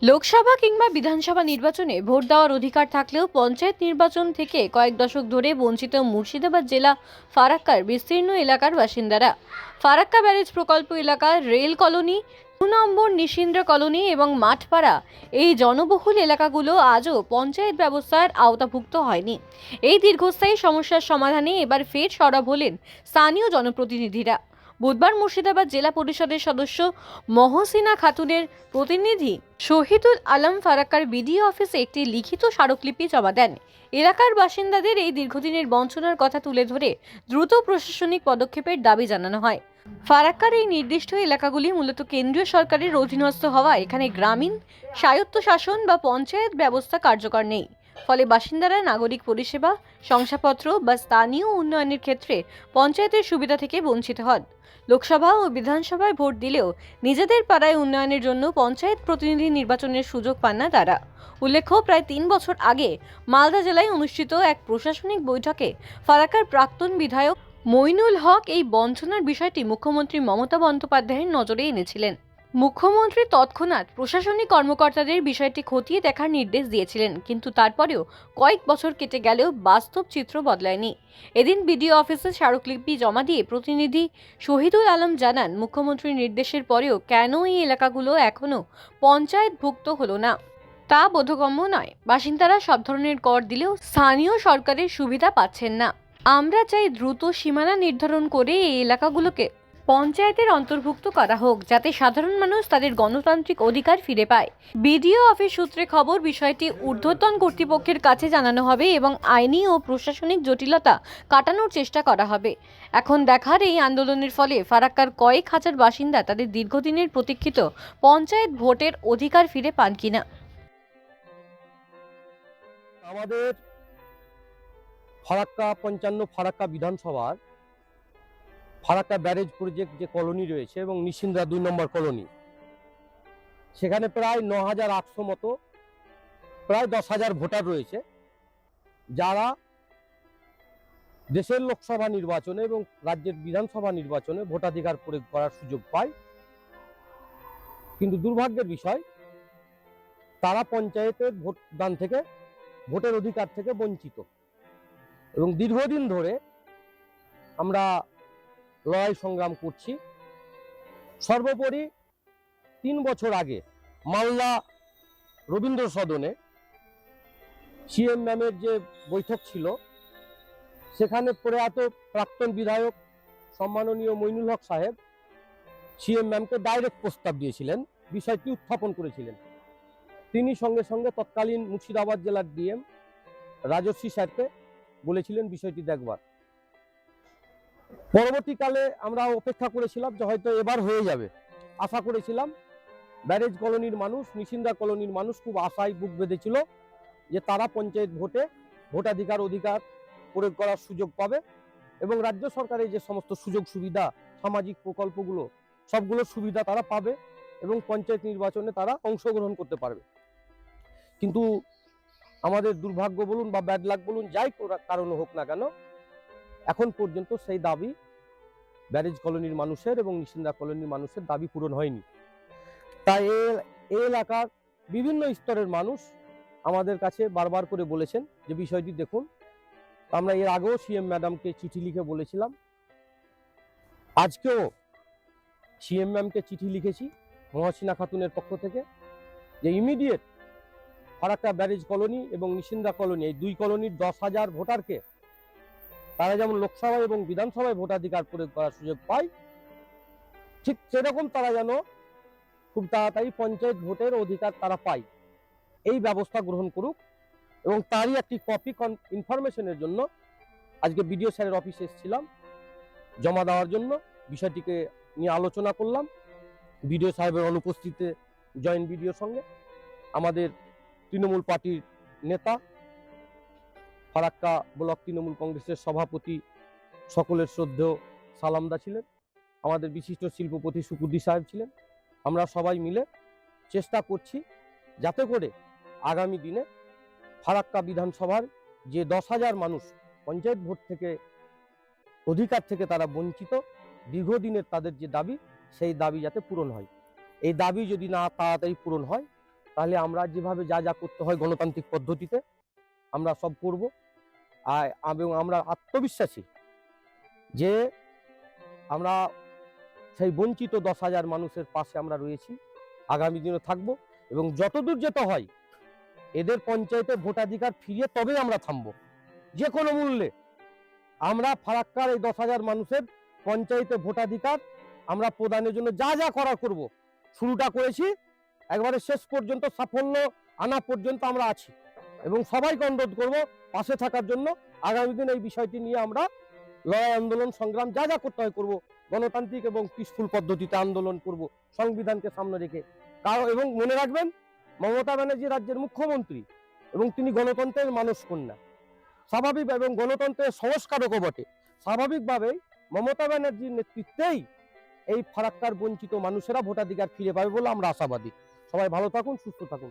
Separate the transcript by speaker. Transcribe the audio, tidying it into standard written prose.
Speaker 1: লোকসভা কিংবা বিধানসভা নির্বাচনে ভোট দেওয়ার অধিকার থাকলেও পঞ্চায়েত নির্বাচন থেকে কয়েক দশক ধরে বঞ্চিত মুর্শিদাবাদ জেলা ফারাক্কার বিস্তীর্ণ এলাকার বাসিন্দারা। ফারাক্কা ব্যারেজ প্রকল্প এলাকার রেল কলোনি, 2 নম্বর নিশিন্দ্রা কলোনি এবং মাঠপাড়া, এই জনবহুল এলাকাগুলো আজও পঞ্চায়েত ব্যবস্থার আওতাভুক্ত হয়নি। এই দীর্ঘস্থায়ী সমস্যার সমাধানে এবার ফের সরব হলেন স্থানীয় জনপ্রতিনিধিরা। বুধবার মুর্শিদাবাদ জেলা পরিষদের সদস্য মহসিনা খাতুনের প্রতিনিধি শহীদুল আলম ফারাক্কার বিডিও অফিসে একটি লিখিত স্মারকলিপি জমা দেন। এলাকার বাসিন্দাদের এই দীর্ঘদিনের বঞ্চনার কথা তুলে ধরে দ্রুত প্রশাসনিক পদক্ষেপের দাবি জানানো হয়। ফারাক্কার এই নির্দিষ্ট এলাকাগুলি মূলত কেন্দ্রীয় সরকারের অধীনস্থ হওয়া এখানে গ্রামীণ স্বায়ত্তশাসন বা পঞ্চায়েত ব্যবস্থা কার্যকর নেই। ফলে বাসিন্দারা নাগরিক পরিষেবা, শংসাপত্র বা স্থানীয় উন্নয়নের ক্ষেত্রে পঞ্চায়েতের সুবিধা থেকে বঞ্চিত হন। লোকসভা ও বিধানসভায় ভোট দিলেও নিজেদের পাড়ায় উন্নয়নের জন্য পঞ্চায়েত প্রতিনিধি নির্বাচনের সুযোগ পান না তারা। উল্লেখ্য, প্রায় 3 বছর আগে মালদা জেলায় অনুষ্ঠিত এক প্রশাসনিক বৈঠকে ফারাক্কার প্রাক্তন বিধায়ক মইনুল হক এই বঞ্চনার বিষয়টি মুখ্যমন্ত্রী মমতা বন্দ্যোপাধ্যায়ের নজরে এনেছিলেন। মুখ্যমন্ত্রী তৎক্ষণাৎ প্রশাসনিক কর্মকর্তাদের বিষয়টি খতিয়ে দেখার নির্দেশ দিয়েছিলেন, কিন্তু তারপরেও কয়েক বছর কেটে গেলেও বাস্তব চিত্র বদলায়নি। এদিন বিডিও অফিসে স্মারকলিপি জমা দিয়ে প্রতিনিধি শহীদুল আলম জানান, মুখ্যমন্ত্রীর নির্দেশের পরেও কেন এই এলাকাগুলো এখনো পঞ্চায়েতভুক্ত হলো না তা বোধগম্য নয়। বাসিন্দারা সব ধরনের কর দিলেও স্থানীয় সরকারের সুবিধা পাচ্ছেন না। আমরা চাই দ্রুত সীমানা নির্ধারণ করে এই এলাকাগুলোকে পঞ্চায়েতের অন্তর্ভুক্ত করা হোক, যাতে সাধারণ মানুষ তাদের গণতান্ত্রিক অধিকার ফিরে পায়। বিডিও অফিস সূত্রে খবর, বিষয়টি ঊর্ধ্বতন কর্তৃপক্ষের কাছে জানানো হবে এবং আইনি ও প্রশাসনিক জটিলতা কাটানোর চেষ্টা করা হবে। এখন দেখার এই আন্দোলনের ফলে ফারাক্কার কয়েক হাজার বাসিন্দা তাদের দীর্ঘদিনের প্রতীক্ষিত পঞ্চায়েত ভোটের অধিকার ফিরে পান কিনা।
Speaker 2: আমাদের ফারাক্কা 55 ফারাক্কা বিধানসভার ফারাক্কা ব্যারেজ প্রজেক্ট যে কলোনি রয়েছে এবং নিশিন্দ্রা 2 নম্বর কলোনি, সেখানে প্রায় 9,800 মতো প্রায় 10,000 ভোটার রয়েছে, যারা দেশের লোকসভা নির্বাচনে এবং রাজ্যের বিধানসভা নির্বাচনে ভোটাধিকার প্রয়োগ করার সুযোগ পায়। কিন্তু দুর্ভাগ্যের বিষয়, তারা পঞ্চায়েতের ভোটদান থেকে, ভোটের অধিকার থেকে বঞ্চিত। এবং দীর্ঘদিন ধরে আমরা লড়াই সংগ্রাম করছি। সর্বোপরি 3 বছর আগে মালদা রবীন্দ্র সদনে সিএম ম্যামের যে বৈঠক ছিল, সেখানে প্রয়াত প্রাক্তন বিধায়ক সম্মাননীয় মইনুল হক সাহেব সিএম ম্যামকে ডাইরেক্ট প্রস্তাব দিয়েছিলেন, বিষয়টি উত্থাপন করেছিলেন। তিনি সঙ্গে সঙ্গে তৎকালীন মুর্শিদাবাদ জেলার ডিএম রাজস্বী স্যারকে বলেছিলেন বিষয়টি দেখবার। পরবর্তীকালে আমরা অপেক্ষা করেছিলাম যে হয়তো এবার হয়ে যাবে, আশা করেছিলাম। ব্যারেজ কলোনির মানুষ, নিশিন্দ্রা কলোনির মানুষ খুব আশায় বুক বেঁধেছিল যে তারা পঞ্চায়েত ভোটে ভোটাধিকার প্রয়োগ করার সুযোগ পাবে এবং রাজ্য সরকারের যে সমস্ত সুযোগ সুবিধা, সামাজিক প্রকল্পগুলো, সবগুলো সুবিধা তারা পাবে এবং পঞ্চায়েত নির্বাচনে তারা অংশগ্রহণ করতে পারবে। কিন্তু আমাদের দুর্ভাগ্য বলুন বা ব্যাড লাক বলুন, যাই কারণ হোক না কেন, এখন পর্যন্ত সেই দাবি ব্যারেজ কলোনির মানুষের এবং নিশিন্দ্রা কলোনির মানুষের দাবি পূরণ হয়নি। তাই এই এলাকার বিভিন্ন স্তরের মানুষ আমাদের কাছে বারবার করে বলেছেন যে বিষয়টি দেখুন। আমরা এর আগেও সিএম ম্যাডামকে চিঠি লিখে বলেছিলাম, আজকেও সিএম ম্যামকে চিঠি লিখেছি মহসিনা খাতুনের পক্ষ থেকে, যে ইমিডিয়েট ফারাক্কা ব্যারেজ কলোনি এবং নিশিন্দ্রা কলোনি, এই 2 কলোনির 10,000 ভোটারকে তারা যেমন লোকসভা এবং বিধানসভায় ভোটাধিকার প্রয়োগ করার সুযোগ পায়, ঠিক সেরকম তারা যেন খুব তাড়াতাড়ি পঞ্চায়েত ভোটের অধিকার তারা পায়, এই ব্যবস্থা গ্রহণ করুক। এবং তারই একটি কপি ইনফরমেশনের জন্য আজকে বিডিও স্যারের অফিসে এসেছিলাম জমা দেওয়ার জন্য। বিষয়টিকে নিয়ে আলোচনা করলাম বিডিও সাহেবের অনুপস্থিতিতে জয়েন্ট বিডিওর সঙ্গে। আমাদের তৃণমূল পার্টির নেতা, ফারাক্কা ব্লক তৃণমূল কংগ্রেসের সভাপতি, সকলের শ্রদ্ধেয় সালামদা ছিলেন, আমাদের বিশিষ্ট শিল্পপতি সুকুদ্দি সাহেব ছিলেন। আমরা সবাই মিলে চেষ্টা করছি যাতে করে আগামী দিনে ফারাক্কা বিধানসভার যে 10,000 মানুষ পঞ্চায়েত ভোট থেকে অধিকার থেকে তারা বঞ্চিত, দীর্ঘদিনের তাদের যে দাবি, সেই দাবি যাতে পূরণ হয়। এই দাবি যদি না তাড়াতাড়ি পূরণ হয়, তাহলে আমরা যেভাবে যা যা করতে হয় গণতান্ত্রিক পদ্ধতিতে আমরা সব করব। এবং আমরা আত্মবিশ্বাসী যে আমরা সেই বঞ্চিত 10,000 মানুষের পাশে আমরা রয়েছি, আগামী দিনে থাকব এবং যতদূর যেতে হয় এদের পঞ্চায়েতে ভোটাধিকার ফিরিয়ে তবেই আমরা থামবো। যে কোনো মূল্যে আমরা ফারাক্কার এই 10,000 মানুষের পঞ্চায়েতে ভোটাধিকার আমরা প্রদানের জন্য যা যা করার করব। শুরুটা করেছি, একবারে শেষ পর্যন্ত সাফল্য আনা পর্যন্ত আমরা আছি এবং সবাইকে অনুরোধ করব পাশে থাকার জন্য। আগামী দিন এই বিষয়টি নিয়ে আমরা লড়াই, আন্দোলন, সংগ্রাম যা যা করতে হয় করব। গণতান্ত্রিক এবং পিসফুল পদ্ধতিতে আন্দোলন করব, সংবিধানকে সামনে রেখে। এবং মনে রাখবেন, মমতা ব্যানার্জি রাজ্যের মুখ্যমন্ত্রী এবং তিনি গণতন্ত্রের মানুষ কন্যা, স্বাভাবিক এবং গণতন্ত্রের সংস্কারকও বটে। স্বাভাবিকভাবেই মমতা ব্যানার্জির নেতৃত্বেই এই ফারাক্কার বঞ্চিত মানুষেরা ভোটাধিকার ফিরে পাবে বলে আমরা আশাবাদী। সবাই ভালো থাকুন, সুস্থ থাকুন।